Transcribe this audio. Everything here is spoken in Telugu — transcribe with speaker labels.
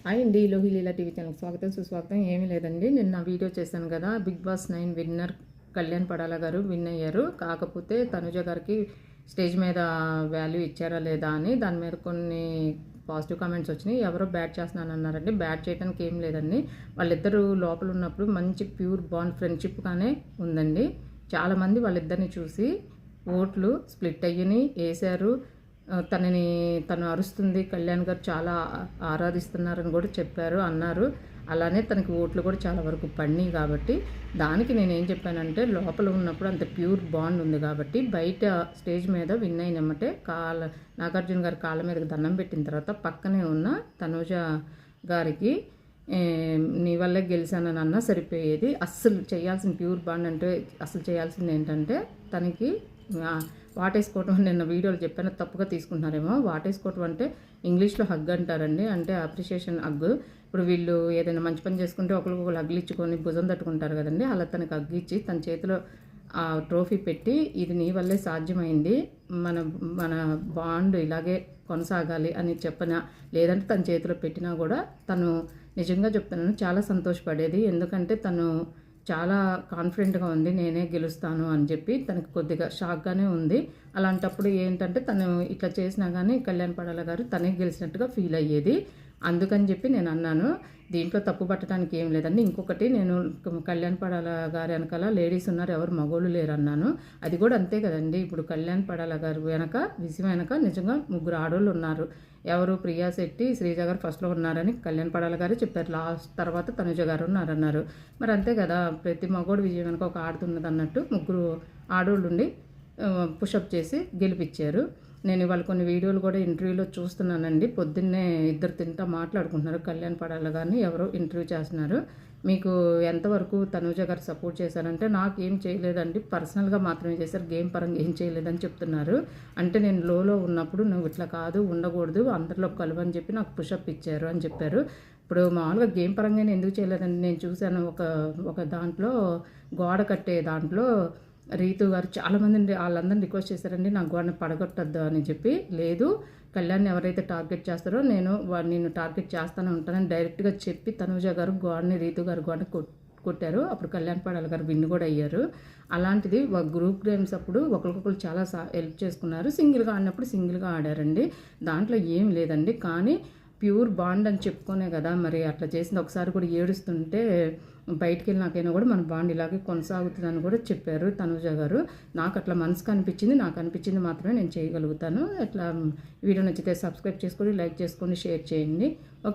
Speaker 1: హాయ్ అండి, లోహిలీలా టీవీ ఛానల్కి స్వాగతం సుస్వాగతం. ఏమీ లేదండి, నిన్న వీడియో చేశాను కదా, Bigg Boss 9 winner Kalyan Padala గారు విన్ అయ్యారు. కాకపోతే తనుజ గారికి స్టేజ్ మీద వాల్యూ ఇచ్చారా లేదా అని దాని మీద కొన్ని పాజిటివ్ కామెంట్స్ వచ్చినాయి. ఎవరో బ్యాట్ చేస్తున్నాను అన్నారండి. బ్యాట్ చేయడానికి ఏం లేదండి, వాళ్ళిద్దరూ లోపల ఉన్నప్పుడు మంచి ప్యూర్ బాండ్ ఫ్రెండ్షిప్గానే ఉందండి. చాలామంది వాళ్ళిద్దరిని చూసి ఓట్లు స్ప్లిట్ అయ్యి వేశారు. తను అరుస్తుంది, కళ్యాణ్ గారు చాలా ఆరాధిస్తున్నారని కూడా అన్నారు. అలానే తనకి ఓట్లు కూడా చాలా వరకు పడినాయి. కాబట్టి దానికి నేనేం చెప్పానంటే, లోపల ఉన్నప్పుడు అంత ప్యూర్ బాండ్ ఉంది కాబట్టి బయట స్టేజ్ మీద విన్ అయినమ్మటే నాగార్జున గారి కాళ్ళ మీదకి దండం పెట్టిన తర్వాత పక్కనే ఉన్న తనూజ గారికి నీ వల్లే గెలిచానని అన్నా సరిపోయేది. అస్సలు చేయాల్సిన ప్యూర్ బాండ్ అంటే అసలు చేయాల్సింది ఏంటంటే, తనకి వాటేసుకోవటం నిన్న వీడియోలు చెప్పాను, తప్పుగా తీసుకుంటున్నారేమో. వాటేసుకోవటం అంటే ఇంగ్లీష్లో హగ్ అంటారండి, అంటే అప్రిషియేషన్ హగ్. ఇప్పుడు వీళ్ళు ఏదైనా మంచి పని చేసుకుంటే ఒకరికొకరు హగ్లు ఇచ్చుకొని భుజం తట్టుకుంటారు కదండి, అలా తనకు హగ్ ఇచ్చి తన చేతిలో ఆ ట్రోఫీ పెట్టి, ఇది నీ వల్లే సాధ్యమైంది, మన మన బాండ్ ఇలాగే కొనసాగాలి అని చెప్పినా, లేదంటే తన చేతిలో పెట్టినా కూడా తను నిజంగా చెప్తున్నాను చాలా సంతోషపడేది. ఎందుకంటే తను చాలా కాన్ఫిడెంట్గా ఉంది, నేనే గెలుస్తాను అని చెప్పి. తనకు కొద్దిగా షాక్గానే ఉంది. అలాంటప్పుడు ఏంటంటే తను ఇట్లా చేసినా కానీ కళ్యాణ్ పడాల గారు తనే గెలిచినట్టుగా ఫీల్ అయ్యేది. అందుకని చెప్పి నేను అన్నాను, దీంట్లో తప్పు పట్టడానికి ఏం లేదండి. ఇంకొకటి, నేను కళ్యాణ్ పడాల గారి వెనకాల లేడీస్ ఉన్నారు, ఎవరు మగోళ్ళు లేరు అన్నాను. అది కూడా అంతే కదండి. ఇప్పుడు కళ్యాణ్ పడాల గారు వెనక, విజయం వెనక నిజంగా 3 ఆడోళ్ళు ఉన్నారు. ఎవరు? ప్రియా శెట్టి, శ్రీజ గారు ఫస్ట్లో ఉన్నారని కళ్యాణ్ పడాల గారు చెప్పారు. లాస్ట్ తర్వాత తనుజ గారు ఉన్నారన్నారు. మరి అంతే కదా, ప్రతి మగోడు విజయం వెనక ఒక ఆడుతున్నది అన్నట్టు 3 ఆడోళ్ళు ఉండి పుషప్ చేసి గెలిపించారు. నేను ఇవాళ కొన్ని వీడియోలు కూడా ఇంటర్వ్యూలో చూస్తున్నానండి. పొద్దున్నే ఇద్దరు తింటా మాట్లాడుకుంటున్నారు. కళ్యాణ్ పడాల గారిని ఎవరో ఇంటర్వ్యూ చేస్తున్నారు. మీకు ఎంతవరకు తనూజ గారు సపోర్ట్ చేశారంటే, నాకు ఏం చేయలేదండి, పర్సనల్గా మాత్రమే చేశారు, గేమ్ పరంగా ఏం చేయలేదని చెప్తున్నారు. అంటే నేను లోలో ఉన్నప్పుడు నువ్వు ఇట్లా కాదు, ఉండకూడదు, అందరిలో కలువని చెప్పి నాకు పుషప్ ఇచ్చారు అని చెప్పారు. ఇప్పుడు మామూలుగా గేమ్ పరంగానే ఎందుకు చేయలేదండి, నేను చూశాను ఒక దాంట్లో గోడ కట్టే దాంట్లో రీతు గారు చాలామంది వాళ్ళందరినీ రిక్వెస్ట్ చేశారండి, నాకు గోడని పడగొట్టద్దు అని చెప్పి. లేదు, కళ్యాణ్ ఎవరైతే టార్గెట్ చేస్తారో నేను టార్గెట్ చేస్తూనే ఉంటానని డైరెక్ట్గా చెప్పి తనూజ గారు గోడని, రీతు గారు గోడని కొట్టారు. అప్పుడు కళ్యాణ్ పడాల గారు విన్ కూడా అయ్యారు. అలాంటిది ఒక గ్రూప్ గేమ్స్ అప్పుడు ఒకరికొకరు చాలా హెల్ప్ చేసుకున్నారు. సింగిల్గా ఆడినప్పుడు సింగిల్గా ఆడారండి, దాంట్లో ఏం లేదండి. కానీ ప్యూర్ బాండ్ అని చెప్పుకోనే కదా మరి అట్లా చేసింది. ఒకసారి కూడా ఏడుస్తుంటే బయటికి వెళ్ళినాకైనా కూడా మన బాండ్ ఇలాగే కొనసాగుతుందని కూడా చెప్పారు తనూజ గారు. నాకు అట్లా మనసుకు అనిపించింది, నాకు అనిపించింది మాత్రమే నేను చేయగలుగుతాను. అట్లా వీడియో నచ్చితే సబ్స్క్రైబ్ చేసుకోండి, లైక్ చేసుకోండి, షేర్ చేయండి.